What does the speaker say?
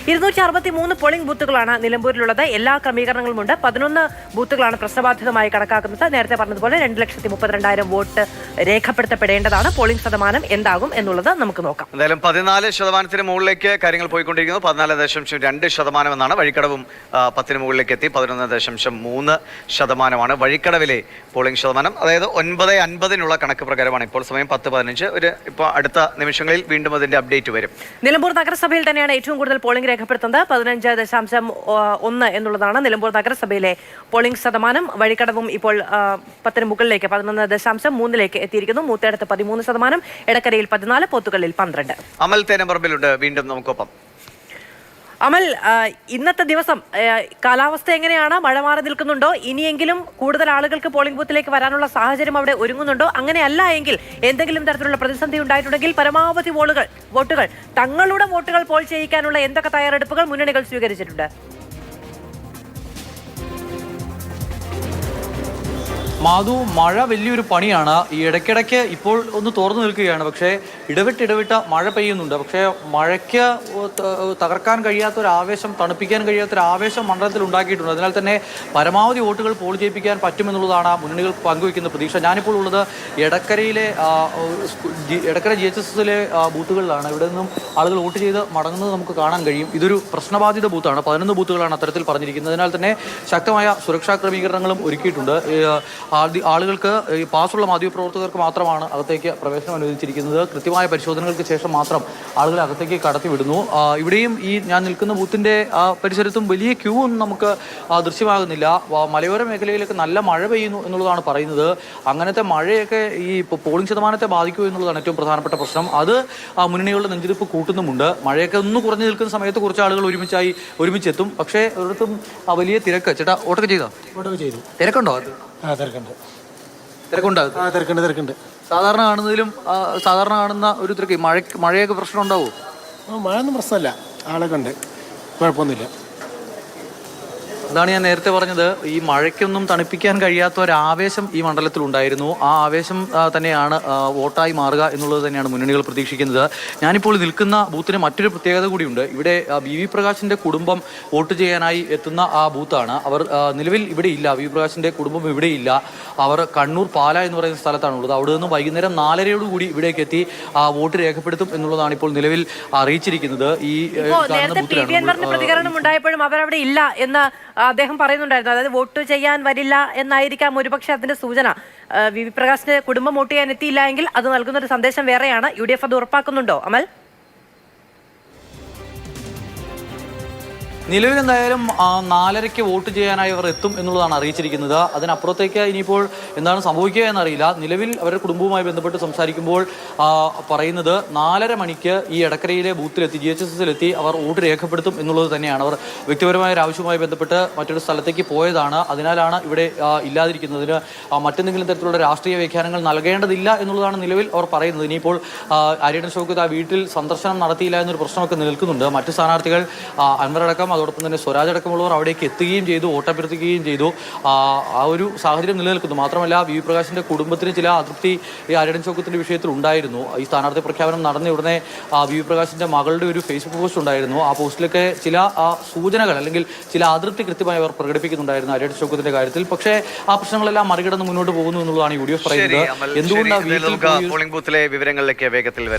263 polling ബൂത്തുകളാണ് നിലമ്പൂരിലുള്ളത്. എല്ലാ ക്രമീകരണങ്ങളുമുണ്ട്. 11 ബൂത്തുകളാണ് പ്രശ്നബാധിതമായി കണക്കാക്കുന്നത്. നേരത്തെ പറഞ്ഞതുപോലെ 2,32,000 വോട്ട് രേഖപ്പെടുത്തപ്പെടേണ്ടതാണ്. പോളിംഗ് ശതമാനം എന്താകും എന്നുള്ളത് നമുക്ക് നോക്കാം. എന്തായാലും 14% മുകളിലേക്ക് കാര്യങ്ങൾ പോയിക്കൊണ്ടിരിക്കുന്നു. 14.2% എന്നാണ്. വഴിക്കടവും 10 മുകളിലേക്ക് എത്തി. 11.3% വഴിക്കടവിലെ പോളിംഗ് ശതമാനം. അതായത് 9:50 കണക്ക് പ്രകാരമാണ്. ഇപ്പോൾ സമയം 10:15. ഇപ്പോൾ അടുത്ത നിമിഷങ്ങളിൽ വീണ്ടും അതിന്റെ അപ്ഡേറ്റ് വരും. നിലമ്പൂർ നഗരസഭയിൽ തന്നെയാണ് ഏറ്റവും കൂടുതൽ പോളിംഗ് രേഖപ്പെടുത്തുന്നത്. 15.1 എന്നുള്ളതാണ് നിലമ്പൂർ നഗരസഭയിലെ പോളിംഗ് ശതമാനം. വഴിക്കടവും ഇപ്പോൾ 10 മുകളിലേക്ക് 11.3 എത്തിയിരിക്കുന്നു. മൂത്തേടത്ത് 13%, എടക്കരയിൽ 14, പോത്തുകല്ലിൽ 12. അമൽ തേനമ്പറമ്പിലുണ്ട് വീണ്ടും നമുക്കൊപ്പം. അമൽ, ഇന്നത്തെ ദിവസം കാലാവസ്ഥ എങ്ങനെയാണ്? മഴ മാറി നിൽക്കുന്നുണ്ടോ? ഇനിയെങ്കിലും കൂടുതൽ ആളുകൾക്ക് പോളിംഗ് ബൂത്തിലേക്ക് വരാനുള്ള സാഹചര്യം അവിടെ ഒരുങ്ങുന്നുണ്ടോ? അങ്ങനെയല്ല എങ്കിൽ എന്തെങ്കിലും തരത്തിലുള്ള പ്രതിസന്ധി ഉണ്ടായിട്ടുണ്ടെങ്കിൽ പരമാവധി വോട്ടുകൾ തങ്ങളുടെ വോട്ടുകൾ പോൾ ചെയ്യിക്കാനുള്ള എന്തൊക്കെ തയ്യാറെടുപ്പുകൾ മുന്നണികൾ സ്വീകരിച്ചിട്ടുണ്ട്? മാധു, മഴ വലിയൊരു പണിയാണ്. ഈ ഇടയ്ക്കിടയ്ക്ക് ഇപ്പോൾ ഒന്ന് തുറന്നു നിൽക്കുകയാണ്. പക്ഷേ ഇടവിട്ട് മഴ പെയ്യുന്നുണ്ട്. പക്ഷേ മഴയ്ക്ക് തകർക്കാൻ കഴിയാത്തൊരാവേശം, തണുപ്പിക്കാൻ കഴിയാത്തൊരാവേശം മണ്ഡലത്തിൽ ഉണ്ടാക്കിയിട്ടുണ്ട്. അതിനാൽ തന്നെ പരമാവധി വോട്ടുകൾ പോൾ ചെയ്യിപ്പിക്കാൻ പറ്റുമെന്നുള്ളതാണ് മുന്നണികൾ പങ്കുവയ്ക്കുന്ന പ്രതീക്ഷ. ഞാനിപ്പോൾ ഉള്ളത് എടക്കര GHSലെ ബൂത്തുകളിലാണ്. ഇവിടെ നിന്നും ആളുകൾ വോട്ട് ചെയ്ത് മടങ്ങുന്നത് നമുക്ക് കാണാൻ കഴിയും. ഇതൊരു പ്രശ്നബാധിത ബൂത്താണ്. 11 ബൂത്തുകളാണ് അത്തരത്തിൽ പറഞ്ഞിരിക്കുന്നത്. അതിനാൽ തന്നെ ശക്തമായ സുരക്ഷാ ക്രമീകരണങ്ങളും ഒരുക്കിയിട്ടുണ്ട്. ആളുകൾക്ക് പാസ്സുള്ള മാധ്യമപ്രവർത്തകർക്ക് മാത്രമാണ് അകത്തേക്ക് പ്രവേശനം അനുവദിച്ചിരിക്കുന്നത്. കൃത്യമായ പരിശോധനകൾക്ക് ശേഷം മാത്രം ആളുകളെ അകത്തേക്ക് കടത്തിവിടുന്നു. ഇവിടെയും ഈ ഞാൻ നിൽക്കുന്ന ബൂത്തിൻ്റെ പരിസരത്തും വലിയ ക്യൂ ഒന്നും നമുക്ക് ദൃശ്യമാകുന്നില്ല. മലയോര മേഖലയിലൊക്കെ നല്ല മഴ പെയ്യുന്നു എന്നുള്ളതാണ് പറയുന്നത്. അങ്ങനത്തെ മഴയൊക്കെ ഈ പോളിംഗ് ശതമാനത്തെ ബാധിക്കൂ എന്നുള്ളതാണ് ഏറ്റവും പ്രധാനപ്പെട്ട പ്രശ്നം. അത് മുന്നണികളുടെ നെഞ്ചിരിപ്പ് കൂട്ടുന്നുമുണ്ട്. മഴയൊക്കെ ഒന്ന് കുറഞ്ഞു നിൽക്കുന്ന സമയത്ത് കുറച്ച് ആളുകൾ ഒരുമിച്ചെത്തും. പക്ഷേ ഒരിടത്തും വലിയ തിരക്ക്. ചേട്ടാ, ഓട്ടൊക്കെ ചെയ്തു. തിരക്കുണ്ടോ? അത് തിരക്കുണ്ട്. സാധാരണ കാണുന്ന ഒരു തിരക്ക്. മഴയൊക്കെ പ്രശ്നം ഉണ്ടാവുമോ? മഴയൊന്നും പ്രശ്നമല്ല, ആളൊക്കെ ഉണ്ട്, കുഴപ്പമൊന്നുമില്ല. അതാണ് ഞാൻ നേരത്തെ പറഞ്ഞത്. ഈ മഴയ്ക്കൊന്നും തണുപ്പിക്കാൻ കഴിയാത്ത ഒരു ഈ മണ്ഡലത്തിലുണ്ടായിരുന്നു. ആ ആവേശം തന്നെയാണ് വോട്ടായി മാറുക എന്നുള്ളത് തന്നെയാണ് മുന്നണികൾ പ്രതീക്ഷിക്കുന്നത്. ഞാനിപ്പോൾ നിൽക്കുന്ന ബൂത്തിന് മറ്റൊരു പ്രത്യേകത കൂടിയുണ്ട്. ഇവിടെ BV പ്രകാശിൻ്റെ കുടുംബം വോട്ട് ചെയ്യാനായി എത്തുന്ന ആ ബൂത്താണ്. അവർ നിലവിൽ ഇവിടെ ഇല്ല. BV പ്രകാശിൻ്റെ കുടുംബം ഇവിടെ ഇല്ല. അവർ കണ്ണൂർ പാല എന്ന് പറയുന്ന സ്ഥലത്താണുള്ളത്. അവിടെ നിന്ന് വൈകുന്നേരം 4:30 ഇവിടേക്ക് എത്തി വോട്ട് രേഖപ്പെടുത്തും എന്നുള്ളതാണ് ഇപ്പോൾ നിലവിൽ അറിയിച്ചിരിക്കുന്നത്. ഈ പ്രതികരണം ഉണ്ടായപ്പോഴും അവരവിടെ ഇല്ല എന്ന് അദ്ദേഹം പറയുന്നുണ്ടായിരുന്നു. അതായത് വോട്ട് ചെയ്യാൻ വരില്ല എന്നായിരിക്കാം ഒരുപക്ഷെ അതിന്റെ സൂചന. VV പ്രകാശിന്റെ കുടുംബം വോട്ട് ചെയ്യാൻ എത്തിയില്ല എങ്കിൽ അത് നൽകുന്ന ഒരു സന്ദേശം വേറെയാണ്. UDF അത് ഉറപ്പാക്കുന്നുണ്ടോ അമൽ? നിലവിൽ എന്തായാലും 4:30 വോട്ട് ചെയ്യാനായി അവർ എത്തും എന്നുള്ളതാണ് അറിയിച്ചിരിക്കുന്നത്. അതിനപ്പുറത്തേക്ക് ഇനിയിപ്പോൾ എന്താണ് സംഭവിക്കുക എന്നറിയില്ല. നിലവിൽ അവരുടെ കുടുംബവുമായി ബന്ധപ്പെട്ട് സംസാരിക്കുമ്പോൾ പറയുന്നത് 4:30 മണിക്ക് ഈ എടക്കരയിലെ ബൂത്തിലെത്തി GHSലെത്തി അവർ വോട്ട് രേഖപ്പെടുത്തും എന്നുള്ളത് തന്നെയാണ്. അവർ വ്യക്തിപരമായ ഒരു ആവശ്യവുമായി ബന്ധപ്പെട്ട് മറ്റൊരു സ്ഥലത്തേക്ക് പോയതാണ്. അതിനാലാണ് ഇവിടെ ഇല്ലാതിരിക്കുന്നതിന് മറ്റെന്തെങ്കിലും തരത്തിലുള്ള രാഷ്ട്രീയ വ്യാഖ്യാനങ്ങൾ നൽകേണ്ടതില്ല എന്നുള്ളതാണ് നിലവിൽ അവർ പറയുന്നത്. ഇനിയിപ്പോൾ ആര്യടൻ ഷൗക്കത്ത് ആ വീട്ടിൽ സന്ദർശനം നടത്തിയില്ല എന്നൊരു പ്രശ്നമൊക്കെ നിൽക്കുന്നുണ്ട്. മറ്റു സ്ഥാനാർത്ഥികൾ അൻവർ അടക്കം, അതോടൊപ്പം തന്നെ സ്വരാജ് അടക്കമുള്ളവർ അവിടേക്ക് എത്തുകയും ചെയ്തു, വോട്ടഭ്യർത്ഥിക്കുകയും ചെയ്തു. ആ ഒരു സാഹചര്യം നിലനിൽക്കുന്നു. മാത്രമല്ല VV പ്രകാശിന്റെ കുടുംബത്തിന് ചില അതൃപ്തി ഈ ആര്യടൻ ഷൗക്കത്തിന്റെ വിഷയത്തിൽ ഉണ്ടായിരുന്നു. ഈ സ്ഥാനാർത്ഥി പ്രഖ്യാപനം നടന്ന ഉടനെ VV പ്രകാശിന്റെ മകളുടെ ഒരു ഫേസ്ബുക്ക് പോസ്റ്റ് ഉണ്ടായിരുന്നു. ആ പോസ്റ്റിലൊക്കെ ചില സൂചനകൾ അല്ലെങ്കിൽ ചില അതൃപ്തി കൃത്യമായി അവർ പ്രകടിപ്പിക്കുന്നുണ്ടായിരുന്നു ആര്യടൻ ഷൗക്കത്തിന്റെ കാര്യത്തിൽ. പക്ഷേ ആ പ്രശ്നങ്ങളെല്ലാം മറികടന്ന് മുന്നോട്ട് പോകുന്നു എന്നുള്ളതാണ് UDF പറയുന്നത്. എന്തുകൊണ്ടാണ് പോളിംഗ് ബൂത്തിലെ വിവരങ്ങളിലേക്ക് വേഗത്തിൽ വരാൻ